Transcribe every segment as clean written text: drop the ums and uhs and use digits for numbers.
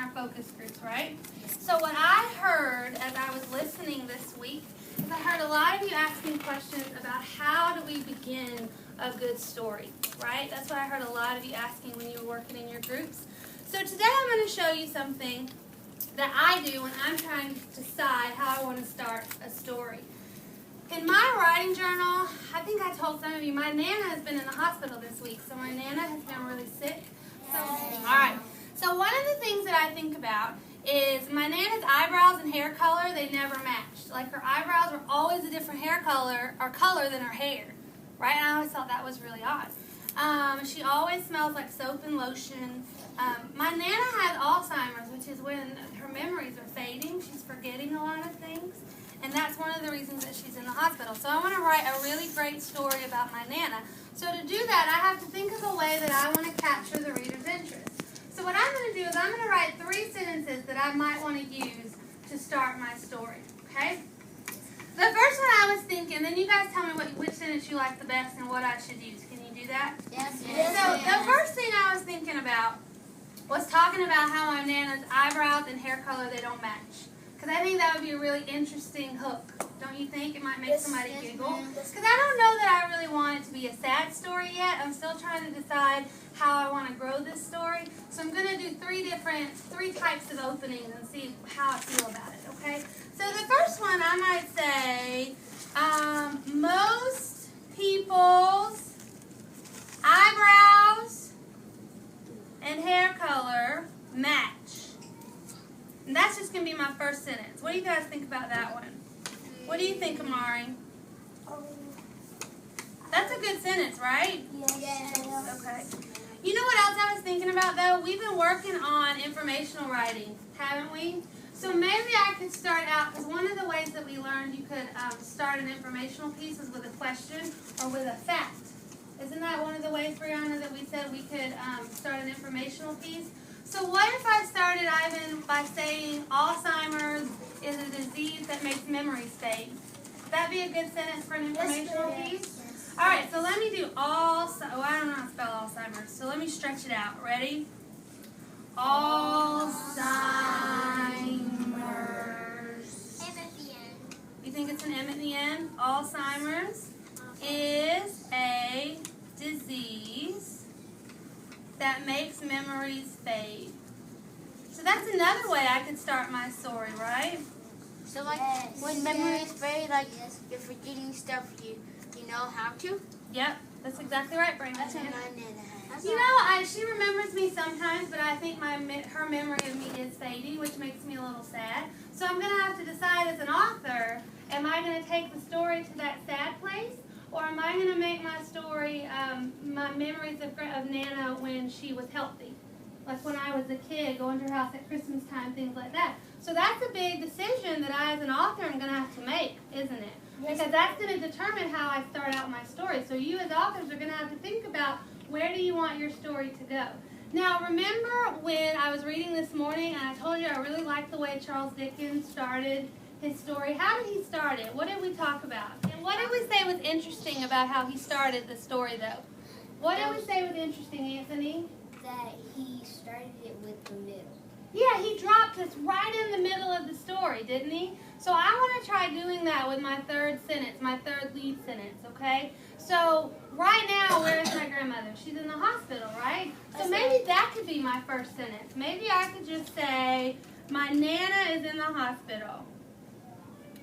our focus groups, right? So what I heard as I was listening this week is I heard a lot of you asking questions about how do we begin a good story, right? That's what I heard a lot of you asking when you were working in your groups. So today I'm going to show you something that I do when I'm trying to decide how I want to start a story. In my writing journal, I think I told some of you, my Nana has been in the hospital this week, so my Nana has been really sick. So one of the things that I think about is my Nana's eyebrows and hair color, they never matched. Like her eyebrows were always a different hair color or color than her hair, right? And I always thought that was really odd. She always smells like soap and lotion. My Nana has Alzheimer's, which is when her memories are fading. She's forgetting a lot of things. And that's one of the reasons that she's in the hospital. So I want to write a really great story about my Nana. So to do that, I have to think of a way that I want to capture the reader's interest. So what I'm going to do is I'm going to write 3 sentences that I might want to use to start my story. Okay? The first one I was thinking, then you guys tell me which sentence you like the best and what I should use. Can you do that? Yes. So the first thing I was thinking about was talking about how my Nana's eyebrows and hair color, they don't match. Because I think that would be a really interesting hook. Don't you think? It might make somebody giggle. Because I don't know that I really want it to be a sad story yet. I'm still trying to decide how I want to grow this story. So I'm going to do 3 types of openings and see how I feel about it, okay? So the first one, I might say, most people's eyebrows and hair color match. And that's just going to be my first sentence. What do you guys think about that one? What do you think, Amari? That's a good sentence, right? Yes. Okay. You know what else I was thinking about, though? We've been working on informational writing, haven't we? So maybe I could start out, because one of the ways that we learned you could start an informational piece is with a question or with a fact. Isn't that one of the ways, Brianna, that we said we could start an informational piece? So what if I started, Ivan, by saying Alzheimer's is a disease that makes memories fade? Would that be a good sentence for an informational piece? Yes. All right, so let me do I don't know how to spell Alzheimer's, so let me stretch it out. Ready? Alzheimer's. M at the end. You think it's an M at the end? Alzheimer's is a disease that makes memories fade. So that's another way I could start my story, right? So like when memories fade, like you're forgetting stuff you know how to? Yep, that's exactly right, Brandon. That's what my Nana has. You know, she remembers me sometimes, but I think her memory of me is fading, which makes me a little sad. So I'm going to have to decide as an author, am I going to take the story to that sad place? Or am I going to make my story, my memories of Nana when she was healthy? Like when I was a kid, going to her house at Christmas time, things like that. So that's a big decision that I, as an author, am going to have to make, isn't it? Yes. Because that's going to determine how I start out my story. So you, as authors, are going to have to think about where do you want your story to go. Now, remember when I was reading this morning, and I told you I really liked the way Charles Dickens started his story. How did he start it? What did we talk about? And what did we say was interesting about how he started the story, though? What did we say was interesting, Anthony? That he started it with the middle. Yeah, he dropped us right in the middle of the story, didn't he? So I want to try doing that with my third sentence, my third lead sentence, okay? So right now, where is my grandmother? She's in the hospital, right? So maybe that could be my first sentence. Maybe I could just say, my Nana is in the hospital.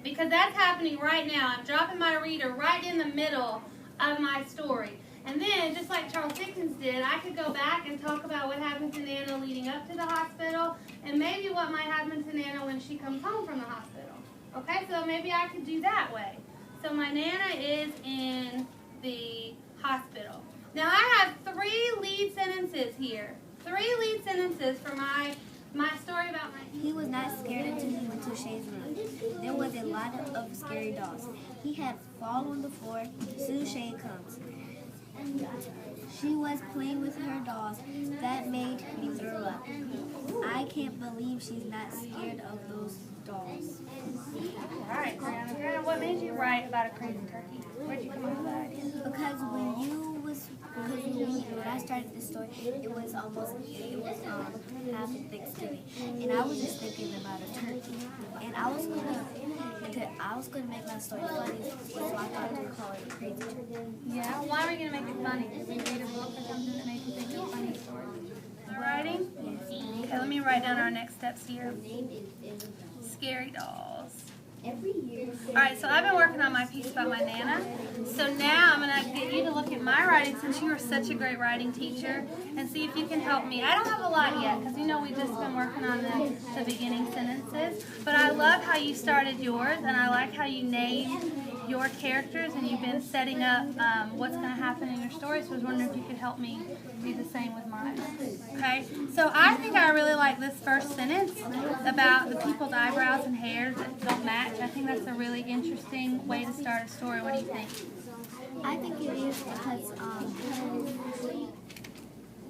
Because that's happening right now. I'm dropping my reader right in the middle of my story. And then, just like Charles Dickens did, I could go back and talk about what happened to Nana leading up to the hospital, and maybe what might happen to Nana when she comes home from the hospital. Okay, so maybe I could do that way. So my Nana is in the hospital. Now I have 3 lead sentences here. 3 lead sentences for my story about my... He was not scared until he went to Shay's room. There was a lot of scary dolls. He had fallen on the floor. Soon Shay comes. She was playing with her dolls. That made me throw up. I can't believe she's not scared of those dolls. All right, Brianna, what made you write about a crazy turkey? Where'd you come up with that idea? Because when you was Because when I started this story, it was half of Thanksgiving, and I was just thinking about a turkey, and I was gonna make my story funny, so I thought to call it Crazy Turkey. Yeah. Why are we gonna make it funny? Did we read a book or something that made you think of a funny story? Writing? Okay, let me write down our next steps here. Scary dolls. Alright, so I've been working on my piece about my Nana. So now I'm going to get you to look at my writing since you are such a great writing teacher and see if you can help me. I don't have a lot yet because you know we've just been working on the beginning sentences. But I love how you started yours and I like how you named your characters and you've been setting up what's going to happen in your story. So I was wondering if you could help me do the same with mine. Okay, so I think I really like this first sentence about the people's eyebrows and hairs that don't match. I think that's a really interesting way to start a story. What do you think? I think it is because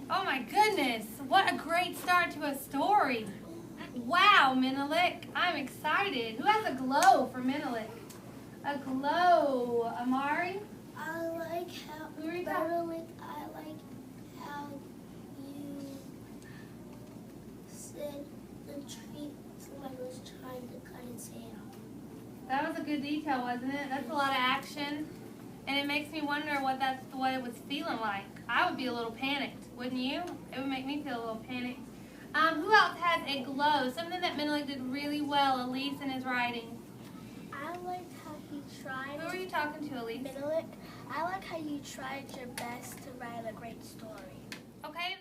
Oh my goodness, what a great start to a story. Wow, Menelik, I'm excited. Who has a glow for Menelik? A glow. Amari? I like how Who are you talking? I like how you said the tree somebody was trying to cut his hair off. That was a good detail, wasn't it? That's a lot of action. And it makes me wonder what it was feeling like. I would be a little panicked, wouldn't you? It would make me feel a little panicked. Who else has a glow? Something that Menelik did really well, Elise, in his writing. I like how he tried. Who are you talking to, Elise? Menelik, I like how you tried your best to write a great story. Okay.